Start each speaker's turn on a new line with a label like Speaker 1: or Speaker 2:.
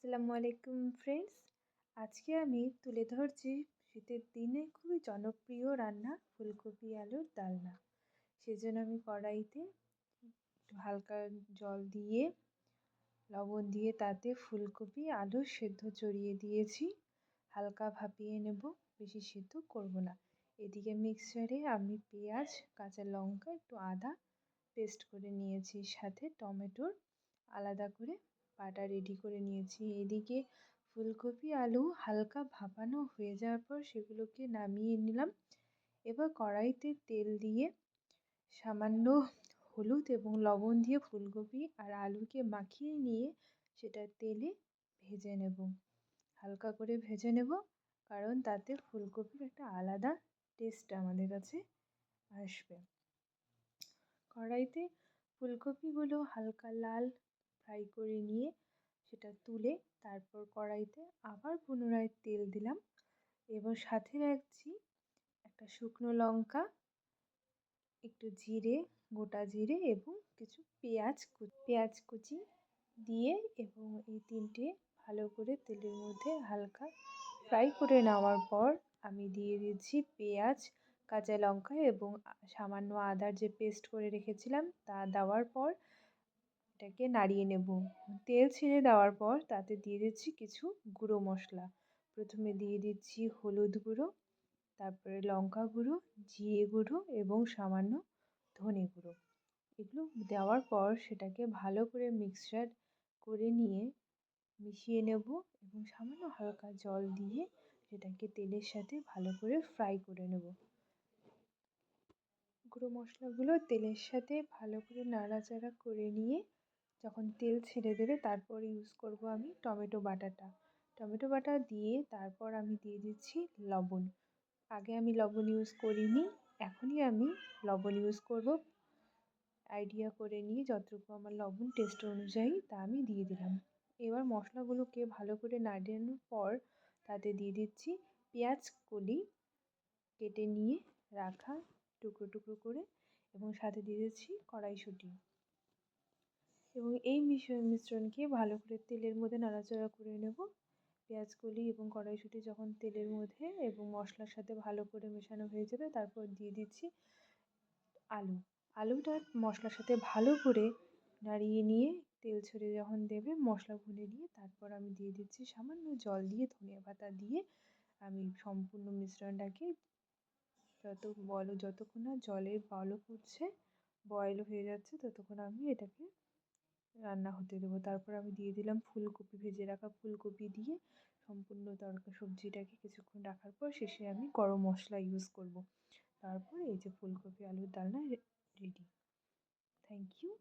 Speaker 1: আসসালামু আলাইকুম ফ্রেন্ডস। আজকে আমি তুলে ধরছি শীতের দিনে খুবই জনপ্রিয় রান্না ফুলকপি আলুর ডালনা। সেজন্য আমি কড়াইতে একটু হালকা জল দিয়ে লবণ দিয়ে তাতে ফুলকপি আলু সেদ্ধ চড়িয়ে দিয়েছি। হালকা ভাপিয়ে নেব, বেশি সেদ্ধ করব না। এদিকে মিক্সচারে আমি পেঁয়াজ, কাঁচা লঙ্কা, একটু আদা পেস্ট করে নিয়েছি, সাথে টমেটোর আলাদা করে বাটা রেডি করে নিয়েছি। এদিকে ফুলকপি আলু হালকা ভাপানো হয়ে যাওয়ার পর সেগুলোকে নামিয়ে নিলাম। এবার কড়াইতে তেল দিয়ে সামান্য হলুদ এবং লবণ দিয়ে ফুলকপি আর আলুকে মাখিয়ে নিয়ে সেটা তেলে ভেজে নেব। হালকা করে ভেজে নেব, কারণ তাতে ফুলকপির একটা আলাদা টেস্ট আমাদের কাছে আসবে। কড়াইতে ফুলকপিগুলো হালকা লাল ফ্রাই করে নিয়ে সেটা তুলে তারপর কড়াইতে আবার পুনরায় তেল দিলাম এবং সাথে রাখছি একটা শুকনো লঙ্কা, একটু জিরে, গোটা জিরে এবং কিছু পেঁয়াজ কুচি দিয়ে এবং এই তিনটে ভালো করে তেলের মধ্যে হালকা ফ্রাই করে নেওয়ার পর আমি দিয়ে দিচ্ছি পেঁয়াজ, কাঁচা লঙ্কা এবং সামান্য আদার যে পেস্ট করে রেখেছিলাম তা দেওয়ার পর এটাকে নাড়িয়ে নেব। তেল ছেড়ে দেওয়ার পর তাতে দিয়ে দিচ্ছি কিছু গুঁড়ো মশলা। প্রথমে দিয়ে দিচ্ছি হলুদ গুঁড়ো, তারপরে লঙ্কা গুঁড়ো, জিরে গুঁড়ো এবং সামান্য ধনে গুঁড়ো। এগুলো দেওয়ার পর সেটাকে ভালো করে মিক্সচার করে নিয়ে মিশিয়ে নেব এবং সামান্য হালকা জল দিয়ে সেটাকে তেলের সাথে ভালো করে ফ্রাই করে নেব। গুঁড়ো মশলাগুলো তেলের সাথে ভালো করে নাড়াচাড়া করে নিয়ে যখন তেল ছেড়ে দেবে তারপর ইউজ করব আমি টমেটো বাটাটা। টমেটো বাটা দিয়ে তারপর আমি দিয়ে দিচ্ছি লবণ। আগে আমি লবণ ইউজ করিনি, এখনই আমি লবণ ইউজ করব। আইডিয়া করে নিয়ে যতটুকু আমার লবণ টেস্ট অনুযায়ী তা আমি দিয়ে দিলাম। এবার মশলাগুলোকে ভালো করে নাড়ানোর পর তাতে দিয়ে দিচ্ছি পেঁয়াজ কলি কেটে নিয়ে রাখা টুকরো টুকরো করে এবং সাথে দিয়ে দিচ্ছি কড়াইশুঁটি এবং এই মিশ্রণকে ভালো করে তেলের মধ্যে নাড়াচাড়া করে নেব। পেঁয়াজকলি এবং কড়াইশুঁটি যখন তেলের মধ্যে এবং মশলার সাথে ভালো করে মেশানো হয়ে যাবে তারপর দিয়ে দিচ্ছি আলুটা মশলার সাথে ভালো করে নাড়িয়ে নিয়ে তেল ছেড়ে যখন দেবে মশলা ভুনে নিয়ে তারপর আমি দিয়ে দিচ্ছি সামান্য জল দিয়ে ধনিয়া পাতা দিয়ে আমি সম্পূর্ণ মিশ্রণটাকে যতক্ষণ না জলের বলক উঠছে, বয়েল হয়ে যাচ্ছে, ততক্ষণ আমি এটাকে রান্না হতে দেবো। তারপর আমি দিয়ে দিলাম ফুলকপি, ভেজে রাখা ফুলকপি দিয়ে সম্পূর্ণ সবজিটাকে কিছুক্ষণ রাখার পর শেষে আমি গরম মশলা ইউজ করব। তারপর এই যে ফুলকপি আলুর ডালনা রেডি। Thank you.